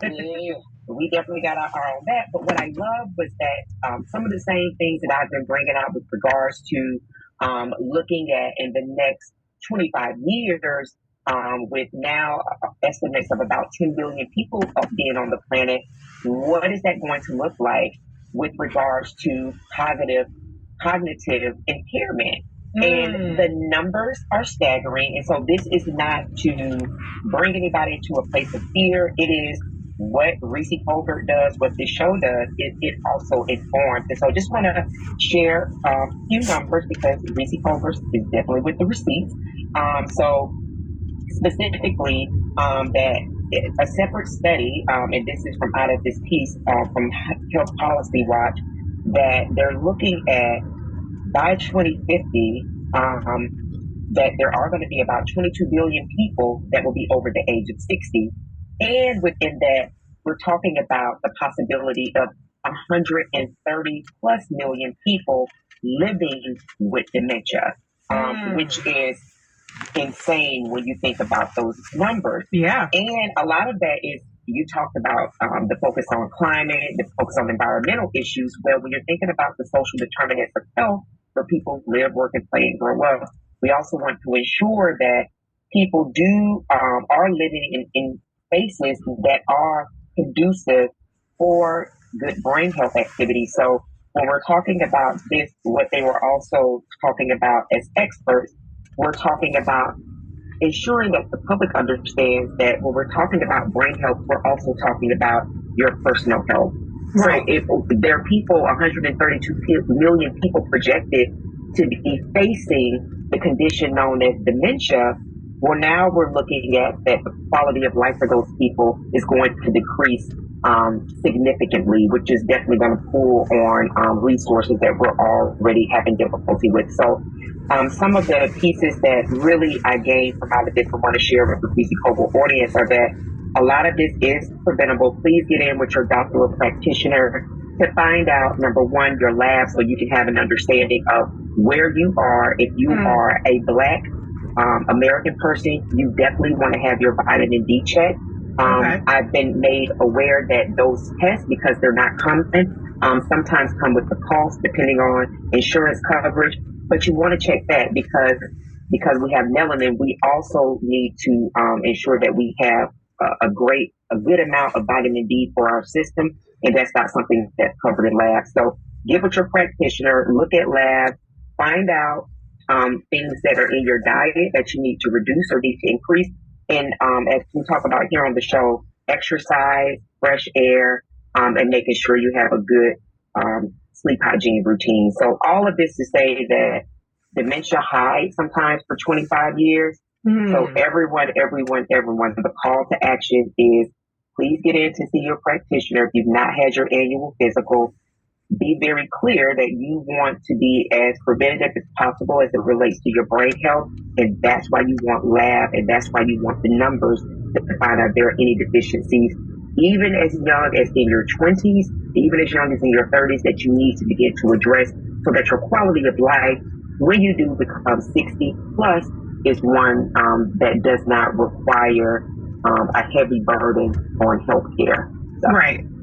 Yeah, we definitely got our eye on that. But what I love was that some of the same things that I've been bringing out with regards to looking at in the next 25 years, with now estimates of about 10 billion people being on the planet, what is that going to look like with regards to cognitive impairment? And the numbers are staggering. And so this is not to bring anybody into a place of fear. It is what Reecie Colbert does, what this show does, it also informs. And so I just want to share a few numbers because Reecie Colbert is definitely with the receipts. So specifically, that a separate study, and this is from out of this piece from Health Policy Watch, that they're looking at by 2050, that there are going to be about 22 billion people that will be over the age of 60. And within that, we're talking about the possibility of 130 plus million people living with dementia, which is insane when you think about those numbers. Yeah. And a lot of that is, you talked about the focus on climate, the focus on environmental issues. Well, when you're thinking about the social determinants of health, where people live, work, and play and grow up, we also want to ensure that people are living in spaces that are conducive for good brain health activity. So when we're talking about this, what they were also talking about as experts, we're talking about ensuring that the public understands that when we're talking about brain health, we're also talking about your personal health. Right. So if there are people, 132 million people projected to be facing the condition known as dementia, well, now we're looking at that the quality of life for those people is going to decrease significantly, which is definitely going to pull on resources that we're already having difficulty with. So some of the pieces that really I gained from out of this and want to share with the Reecie Colbert audience are that a lot of this is preventable. Please get in with your doctor or practitioner to find out, number one, your lab, so you can have an understanding of where you are. If you are a Black American person, you definitely want to have your vitamin D checked. Okay. I've been made aware that those tests, because they're not common, sometimes come with the cost depending on insurance coverage. But you want to check that because we have melanin, we also need to ensure that we have a good amount of vitamin D for our system, and that's not something that's covered in labs. So get with your practitioner, look at labs, find out things that are in your diet that you need to reduce or need to increase. And as we talk about here on the show, exercise, fresh air, and making sure you have a good sleep hygiene routine. So all of this to say that dementia hides sometimes for 25 years. So everyone, the call to action is please get in to see your practitioner. If you've not had your annual physical, be very clear that you want to be as preventative as possible as it relates to your brain health. And that's why you want lab, and that's why you want the numbers to find out if there are any deficiencies, even as young as in your 20s, even as young as in your 30s, that you need to begin to address so that your quality of life, when you do become 60 plus, is one that does not require a heavy burden on healthcare. So,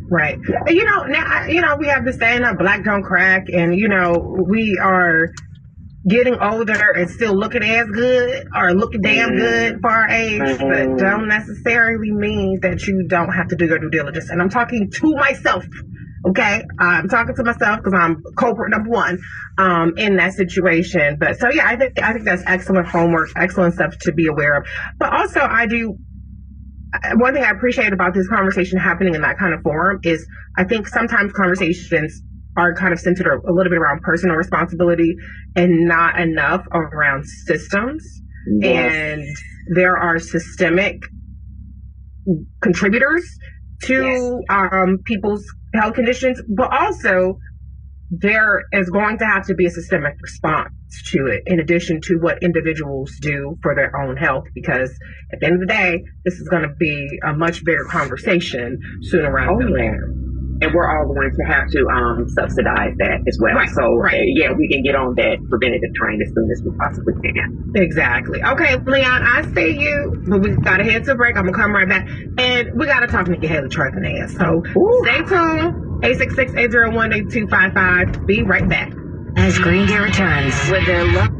Right. yeah. And, now, we have this saying that Black don't crack, and, we are getting older and still looking as good or looking damn good for our age, but don't necessarily mean that you don't have to do your due diligence. And I'm talking to myself. Okay, I'm talking to myself because I'm culprit number one in that situation. But so yeah, I think that's excellent homework, excellent stuff to be aware of. But also, one thing I appreciate about this conversation happening in that kind of forum is I think sometimes conversations are kind of centered a little bit around personal responsibility and not enough around systems. Yes. And there are systemic contributors to people's health conditions, but also there is going to have to be a systemic response to it in addition to what individuals do for their own health, because at the end of the day, this is going to be a much bigger conversation sooner rather than later. and we're all going to have to subsidize that as well. Right, so right. Yeah, we can get on that preventative train as soon as we possibly can. Exactly. Okay, Leon, I see you, but we gotta head to break. I'm gonna come right back, and we gotta talk Nikki Haley trucking ass. So stay tuned. 866-801-8255. Be right back. As Green Gear returns with their love.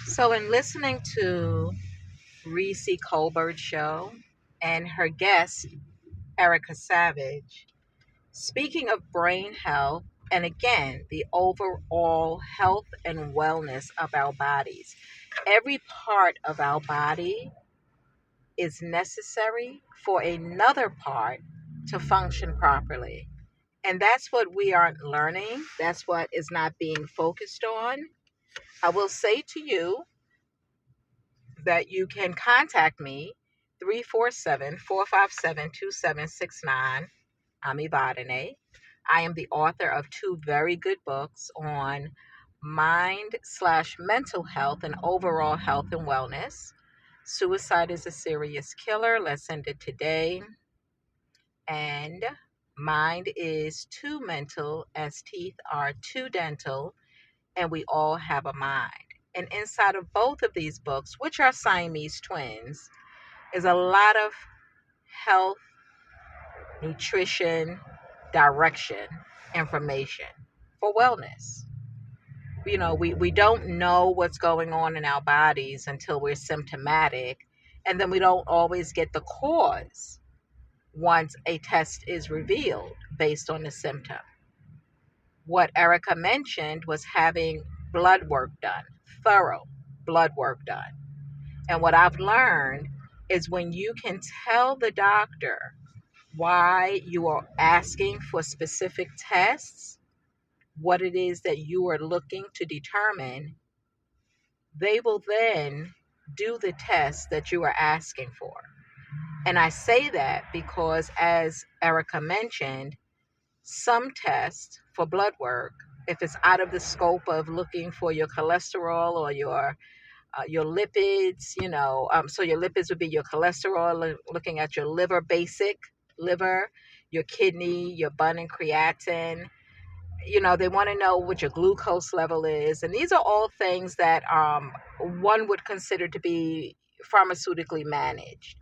So, in listening to Reecie Colbert Show and her guest, Erica Savage, speaking of brain health, and again, the overall health and wellness of our bodies, every part of our body is necessary for another part to function properly. And that's what we aren't learning. That's what is not being focused on. I will say to you that you can contact me 347-457-2769. I'm Evadyne. I am the author of 2 very good books on mind/mental health and overall health and wellness. Suicide is a Serious Killer. Let's end it today. And Mind is Too Mental as Teeth Are Too Dental, and We All Have a Mind. And inside of both of these books, which are Siamese twins, is a lot of health, nutrition, direction, information for wellness. You know, we don't know what's going on in our bodies until we're symptomatic, and then we don't always get the cause once a test is revealed based on the symptom. What Erica mentioned was having blood work done, thorough blood work done. And what I've learned is when you can tell the doctor why you are asking for specific tests, what it is that you are looking to determine, they will then do the test that you are asking for. And I say that because, as Erica mentioned, some tests for blood work, if it's out of the scope of looking for your cholesterol or your lipids, so your lipids would be your cholesterol, looking at your liver, basic liver, your kidney, your bun and creatinine. They want to know what your glucose level is. And these are all things that one would consider to be pharmaceutically managed.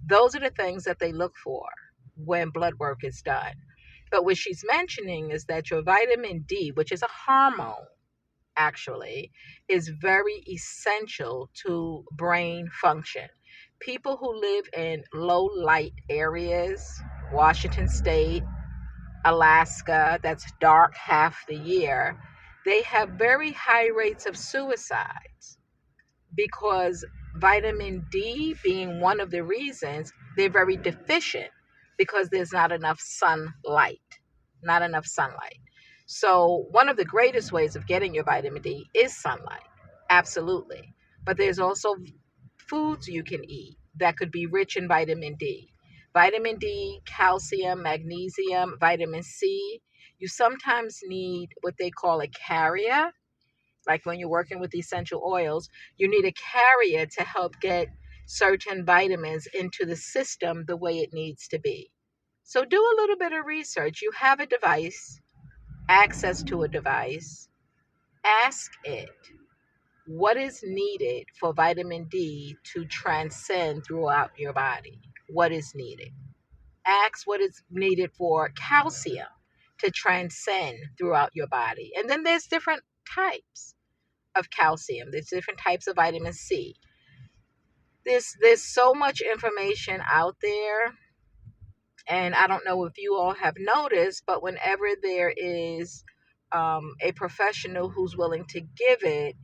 Those are the things that they look for when blood work is done. But what she's mentioning is that your vitamin D, which is a hormone, actually, is very essential to brain function. People who live in low light areas, Washington State, Alaska, that's dark half the year, they have very high rates of suicides because vitamin D being one of the reasons, they're very deficient because there's not enough sunlight. Not enough sunlight. So one of the greatest ways of getting your vitamin D is sunlight. Absolutely. But there's also foods you can eat that could be rich in vitamin D. Vitamin D, calcium, magnesium, vitamin C. You sometimes need what they call a carrier. Like when you're working with essential oils, you need a carrier to help get certain vitamins into the system the way it needs to be. So do a little bit of research. You have a device, access to a device. Ask it, what is needed for vitamin D to transcend throughout your body? What is needed? Ask what is needed for calcium to transcend throughout your body. And then there's different types of calcium. There's different types of vitamin C. There's so much information out there. And I don't know if you all have noticed, but whenever there is a professional who's willing to give it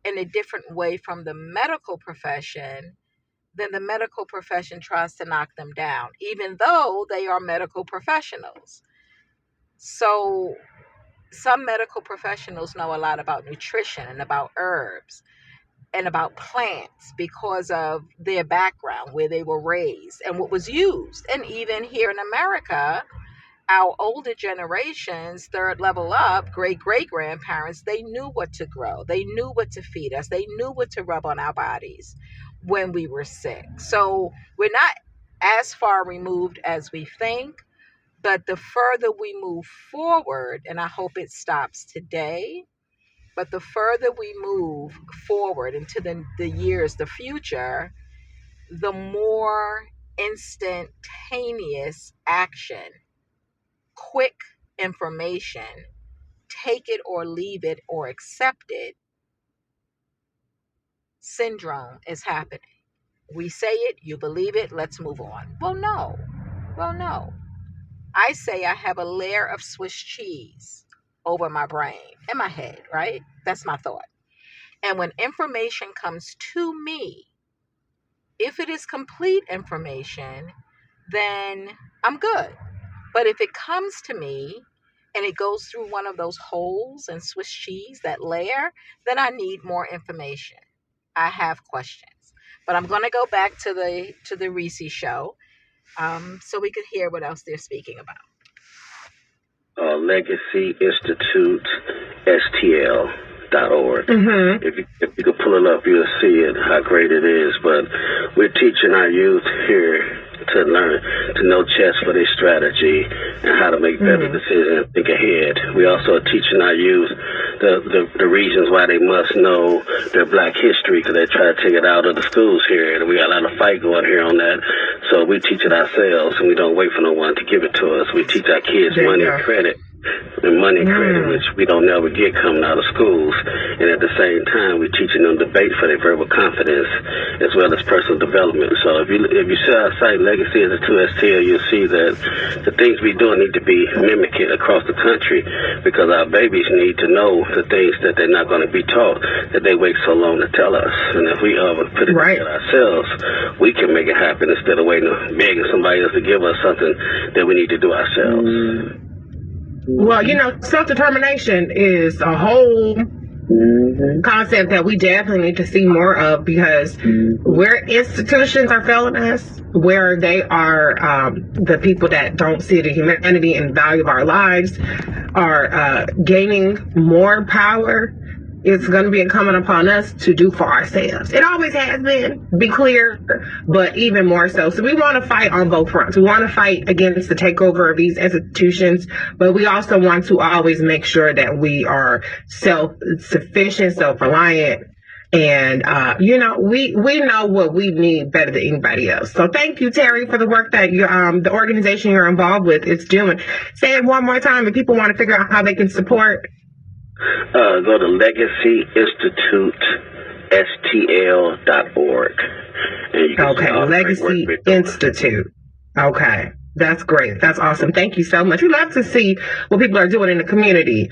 in a different way from the medical profession, then the medical profession tries to knock them down, even though they are medical professionals. So some medical professionals know a lot about nutrition and about herbs and about plants because of their background, where they were raised and what was used. And even here in America, our older generations, third level up, great-great-grandparents, they knew what to grow. They knew what to feed us. They knew what to rub on our bodies when we were sick. So we're not as far removed as we think, but the further we move forward, and I hope it stops today, but the further we move forward into the years, the future, the more instantaneous action, quick information, take it or leave it or accept it, syndrome is happening. We say it, you believe it, let's move on. Well, no. I say I have a layer of Swiss cheese over my brain, in my head, right? That's my thought. And when information comes to me, if it is complete information, then I'm good. But if it comes to me and it goes through one of those holes in Swiss cheese, that layer, then I need more information. I have questions. But I'm going to go back to the Reecie show so we could hear what else they're speaking about. Legacy Institute STL.org. Mm-hmm. If you could pull it up, you'll see it, how great it is. But we're teaching our youth here to learn, to know chess for their strategy and how to make better decisions and think ahead. We also are teaching our youth the reasons why they must know their Black history, because they try to take it out of the schools here, and we got a lot of fight going here on that. So we teach it ourselves, and we don't wait for no one to give it to us. We teach our kids money and credit. And money credit, which we don't never get coming out of schools. And at the same time, we're teaching them debate for their verbal confidence as well as personal development. So if you see our site, Legacy Institute STL, you'll see that the things we do need to be mimicked across the country, because our babies need to know the things that they're not going to be taught, that they wait so long to tell us. And if we put it together ourselves, we can make it happen instead of begging somebody else to give us something that we need to do ourselves. Well, self-determination is a whole concept that we definitely need to see more of, because where institutions are failing us, where they are the people that don't see the humanity and value of our lives are gaining more power, it's going to be incumbent upon us to do for ourselves. It always has been, be clear, but even more so. So we want to fight on both fronts. We want to fight against the takeover of these institutions, but we also want to always make sure that we are self-sufficient, self-reliant, and, we know what we need better than anybody else. So thank you, Terry, for the work that the organization you're involved with is doing. Say it one more time if people want to figure out how they can support. Go to Legacy Institute STL.org. Okay, Legacy Institute. Okay, that's great. That's awesome. Thank you so much. We love to see what people are doing in the community.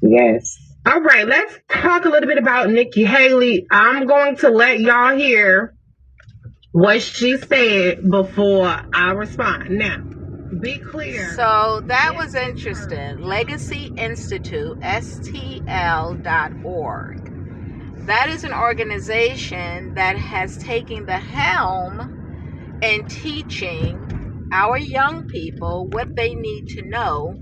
Yes. All right, let's talk a little bit about Nikki Haley. I'm going to let y'all hear what she said before I respond. Now, be clear. So that was interesting. Legacy Institute, STL.org. That is an organization that has taken the helm in teaching our young people what they need to know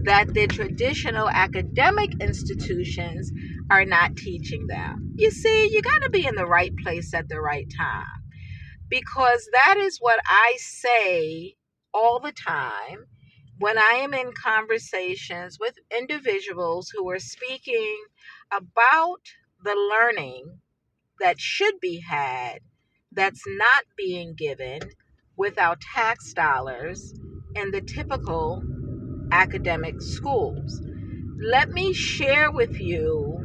that the traditional academic institutions are not teaching them. You see, you got to be in the right place at the right time, because that is what I say all the time when I am in conversations with individuals who are speaking about the learning that should be had, that's not being given with our tax dollars in the typical academic schools. Let me share with you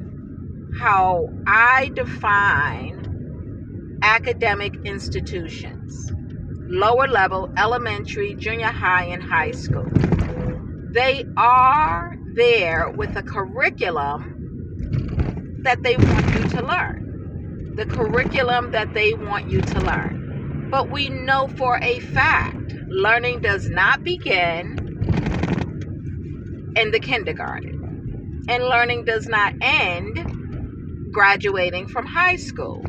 how I define academic institutions. Lower level, elementary, junior high, and high school. They are there with a curriculum that they want you to learn. The curriculum that they want you to learn. But we know for a fact, learning does not begin in the kindergarten. And learning does not end graduating from high school.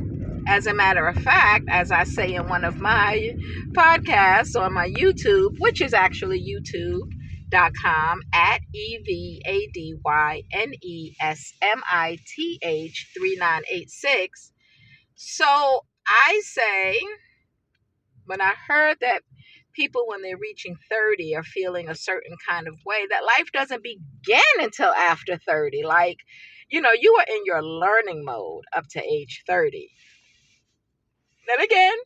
As a matter of fact, as I say in one of my podcasts on my YouTube, which is actually YouTube, at EVADYNESMITH3986. So I say, when I heard that people, when they're reaching 30, are feeling a certain kind of way, that life doesn't begin until after 30. Like, you are in your learning mode up to age 30. Then again,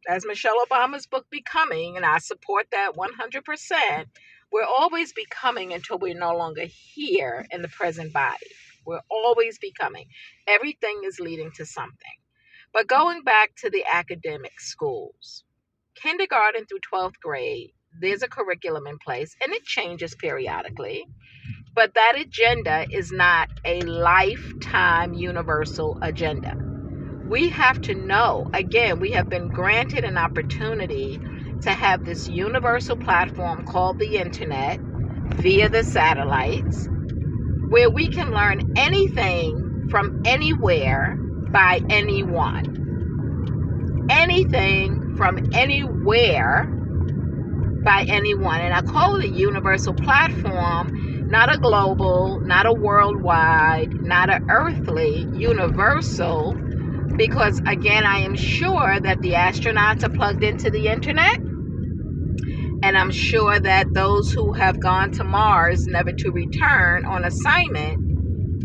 as Michelle Obama's book Becoming, and I support that 100%, we're always becoming until we're no longer here in the present body. We're always becoming. Everything is leading to something. But going back to the academic schools, kindergarten through 12th grade, there's a curriculum in place, and it changes periodically. But that agenda is not a lifetime universal agenda. We have to know, again, we have been granted an opportunity to have this universal platform called the internet via the satellites, where we can learn anything from anywhere by anyone. Anything from anywhere by anyone. And I call it a universal platform, not a global, not a worldwide, not an earthly, universal. Because, again, I am sure that the astronauts are plugged into the internet. And I'm sure that those who have gone to Mars, never to return on assignment,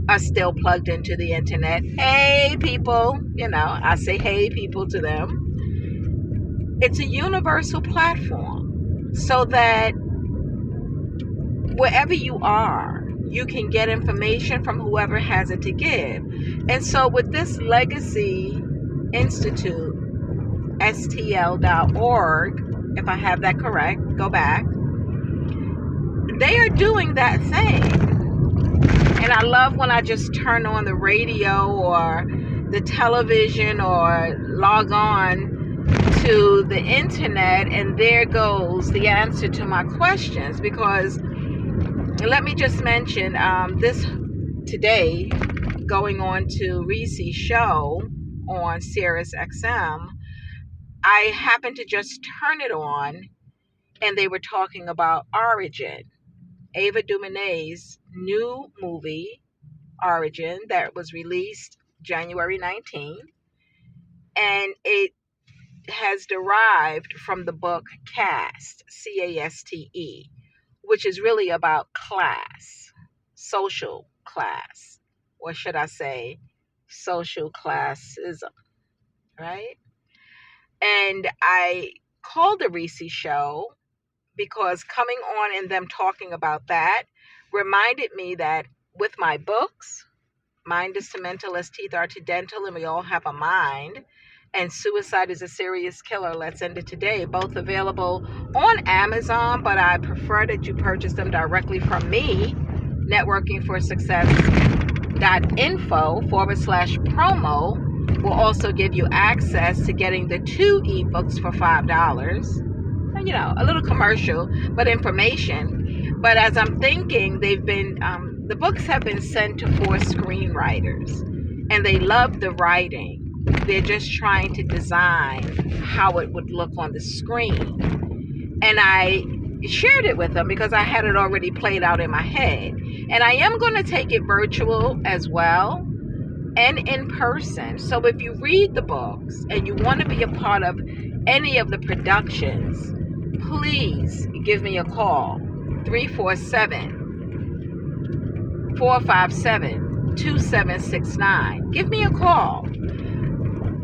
are still plugged into the internet. Hey, people. I say hey, people to them. It's a universal platform so that wherever you are, you can get information from whoever has it to give. And so with this Legacy Institute, STL.org, if I have that correct, go back. They are doing that thing. And I love when I just turn on the radio or the television or log on to the internet, and there goes the answer to my questions. Because let me just mention this today, going on to Reecie's show on Sirius XM, I happened to just turn it on, and they were talking about Origin, Ava DuVernay's new movie, Origin, that was released January 19th, and it has derived from the book Caste, C-A-S-T-E, which is really about class, social class, or should I say social classism, right? And I called the Reecie Show because coming on and them talking about that reminded me that with my books, Mind is to Mental as Teeth are to Dental, and We All Have a Mind, and Suicide is a Serious Killer, Let's End It Today, both available on Amazon, but I prefer that you purchase them directly from me, networkingforsuccess.info/promo will also give you access to getting the 2 ebooks for $5. A little commercial, but information. But as I'm thinking, they've been, the books have been sent to 4 screenwriters, and they love the writing. They're just trying to design how it would look on the screen. And I shared it with them because I had it already played out in my head. And I am going to take it virtual as well and in person. So if you read the books and you want to be a part of any of the productions, please give me a call, 347-457-2769. Give me a call.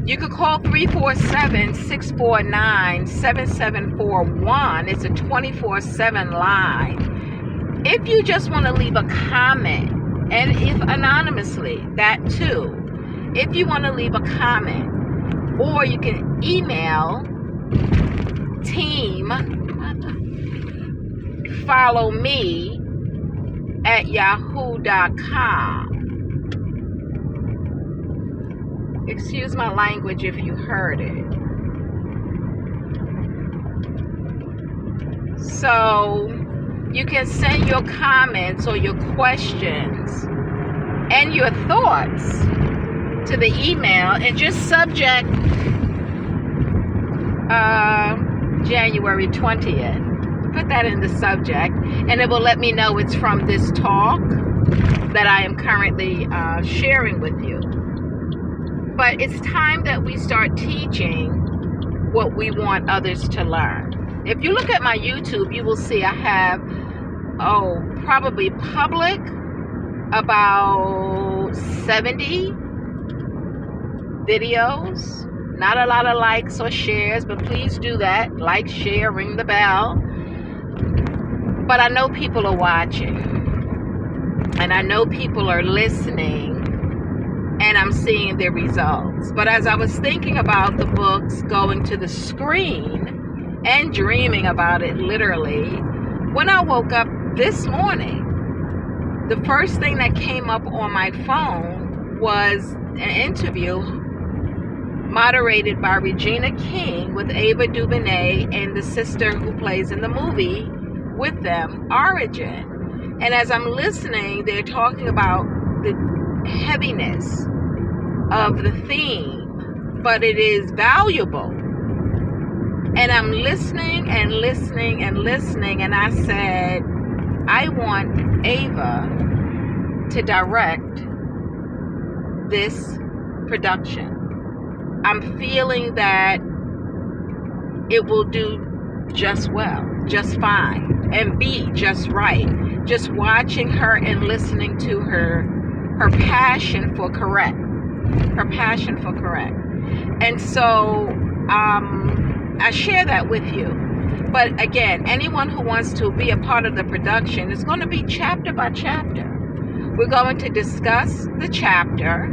You could call 347-649-7741. It's a 24/7 line. If you just want to leave a comment, and if anonymously, that too. If you want to leave a comment, or you can email team follow me at yahoo.com. Excuse my language if you heard it. So you can send your comments or your questions and your thoughts to the email, and just subject January 20th. Put that in the subject. and it will let me know it's from this talk that I am currently sharing with you. But it's time that we start teaching what we want others to learn. If you look at my YouTube, you will see I have, probably public about 70 videos. Not a lot of likes or shares, but please do that. Like, share, ring the bell. But I know people are watching. And I know people are listening. And I'm seeing the results. But as I was thinking about the books going to the screen and dreaming about it literally, when I woke up this morning, the first thing that came up on my phone was an interview moderated by Regina King with Ava DuVernay and the sister who plays in the movie with them, Aunjanue. And as I'm listening, they're talking about the heaviness of the theme, but it is valuable. And I'm listening and listening and listening, and I said, I want Ava to direct this production. I'm feeling that it will do just well, just fine, and be just right. Just watching her and listening to her passion for correct. Her passion for correct. And so I share that with you. But again, anyone who wants to be a part of the production is going to be chapter by chapter. We're going to discuss the chapter,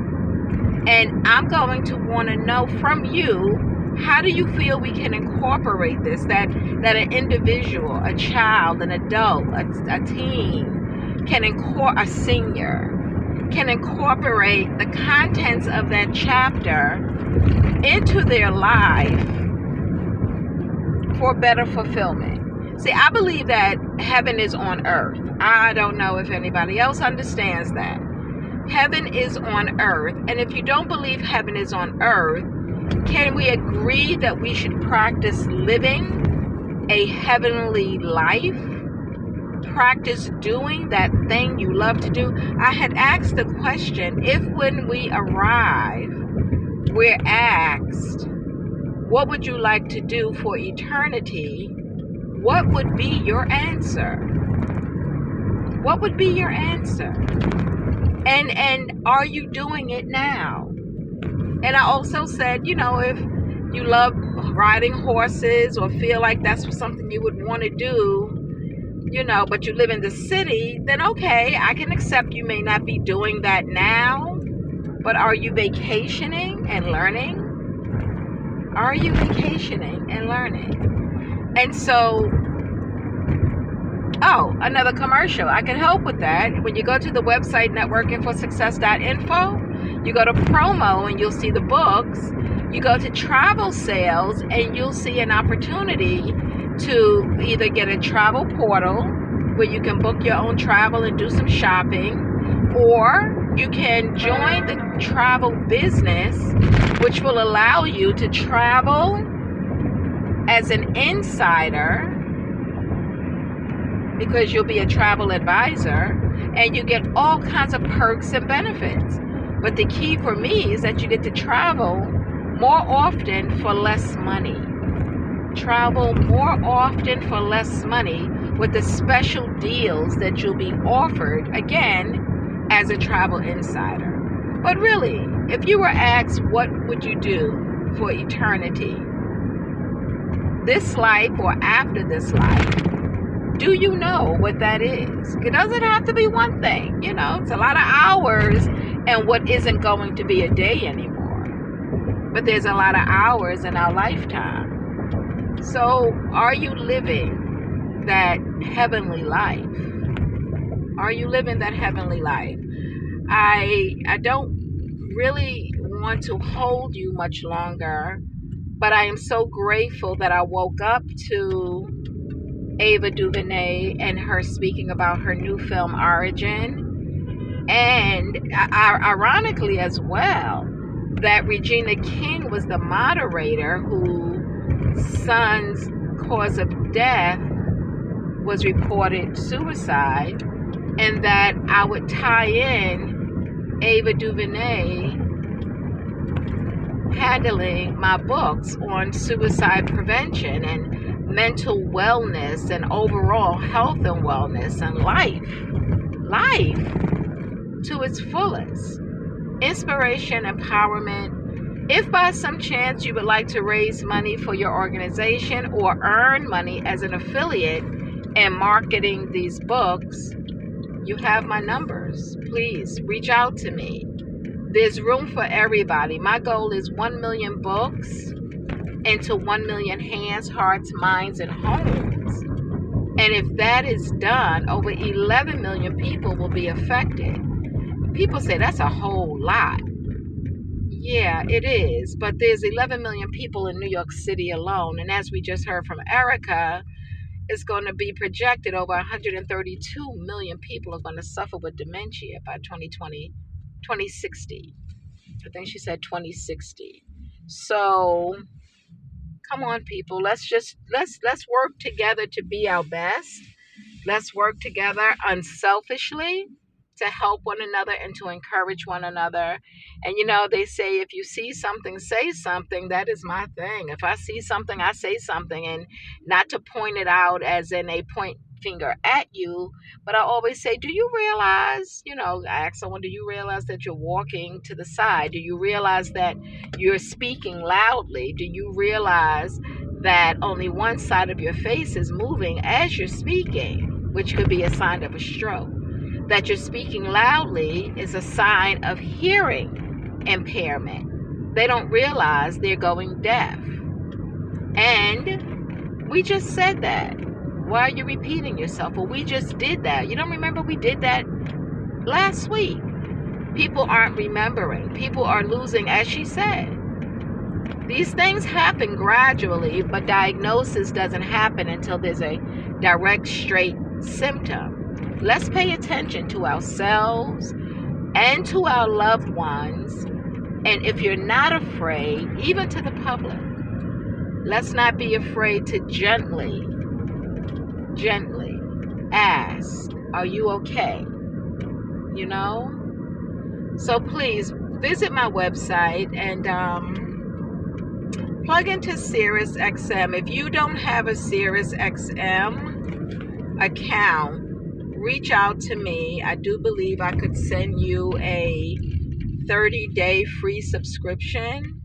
and I'm going to want to know from you, how do you feel we can incorporate this, that an individual, a child, an adult, a teen, a senior, can incorporate the contents of that chapter into their life for better fulfillment. See, I believe that heaven is on earth. I don't know if anybody else understands that. Heaven is on earth. And if you don't believe heaven is on earth, can we agree that we should practice living a heavenly life? Practice doing that thing you love to do? I had asked the question, if when we arrive, we're asked, what would you like to do for eternity? What would be your answer? What would be your answer? And are you doing it now? And I also said, if you love riding horses or feel like that's something you would want to do, but you live in the city, then okay, I can accept you may not be doing that now, but are you vacationing and learning? Are you vacationing and learning? And so, another commercial. I can help with that. When you go to the website, networkingforsuccess.info, you go to promo and you'll see the books. You go to travel sales and you'll see an opportunity to either get a travel portal where you can book your own travel and do some shopping, or you can join the travel business, which will allow you to travel as an insider, because you'll be a travel advisor and you get all kinds of perks and benefits. But the key for me is that you get to travel more often for less money. Travel more often for less money with the special deals that you'll be offered, again, as a travel insider. But really, if you were asked, what would you do for eternity? This life or after this life? Do you know what that is? It doesn't have to be one thing. It's a lot of hours and what isn't going to be a day anymore. But there's a lot of hours in our lifetime. So are you living that heavenly life? Are you living that heavenly life? I don't really want to hold you much longer, but I am so grateful that I woke up to Ava DuVernay and her speaking about her new film, Aunjanue. And ironically as well, that Regina King was the moderator whose son's cause of death was reported suicide, and that I would tie in Ava DuVernay handling my books on suicide prevention and mental wellness and overall health and wellness and life to its fullest. Inspiration, empowerment. If by some chance you would like to raise money for your organization or earn money as an affiliate in marketing these books, you have my numbers. Please reach out to me. There's room for everybody. My goal is 1 million books into 1 million hands, hearts, minds, and homes. And if that is done, over 11 million people will be affected. People say that's a whole lot. Yeah, it is. But there's 11 million people in New York City alone. And as we just heard from Erica, it's going to be projected over 132 million people are going to suffer with dementia by 2060. I think she said 2060. So come on, people. Let's work together to be our best. Let's work together unselfishly to help one another and to encourage one another. And they say if you see something, say something. That is my thing. If I see something, I say something, and not to point it out as in a point finger at you, but I always say, do you realize, I ask someone, do you realize that you're walking to the side? Do you realize that you're speaking loudly? Do you realize that only one side of your face is moving as you're speaking, which could be a sign of a stroke? That you're speaking loudly is a sign of hearing impairment. They don't realize they're going deaf. And we just said that. Why are you repeating yourself? Well, we just did that. You don't remember we did that last week? People aren't remembering. People are losing, as she said. These things happen gradually, but diagnosis doesn't happen until there's a direct, straight symptom. Let's pay attention to ourselves and to our loved ones. And if you're not afraid, even to the public, let's not be afraid to gently ask, are you okay? So please visit my website and plug into SiriusXM. If you don't have a SiriusXM account, reach out to me. I do believe I could send you a 30-day free subscription.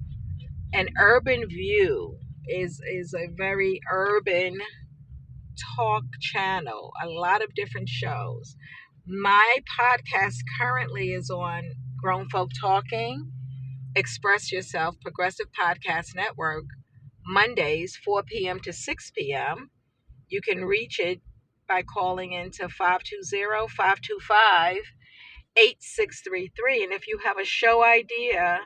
And Urban View is a very urban talk channel, a lot of different shows. My podcast currently is on Grown Folk Talking, Express Yourself, Progressive Podcast Network, Mondays, 4 p.m. to 6 p.m. You can reach it by calling into 520-525-8633. And if you have a show idea,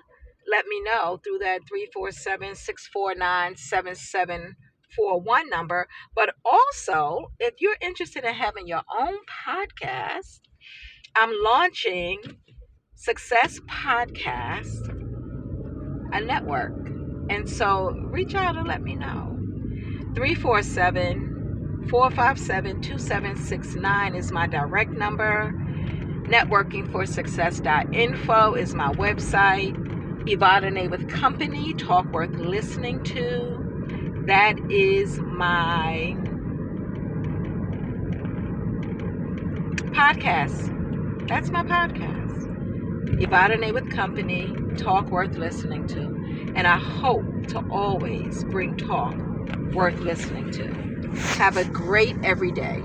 let me know through that 347-649-7741 number. But also, if you're interested in having your own podcast, I'm launching Success Podcast, a network. And so reach out and let me know. 347-457-2769 is my direct number. Networkingforsuccess.info is my website. Evadyne with Company, Talk Worth Listening To. That is my podcast. That's my podcast. Evadyne with Company, Talk Worth Listening To. And I hope to always bring talk worth listening to. Have a great everyday.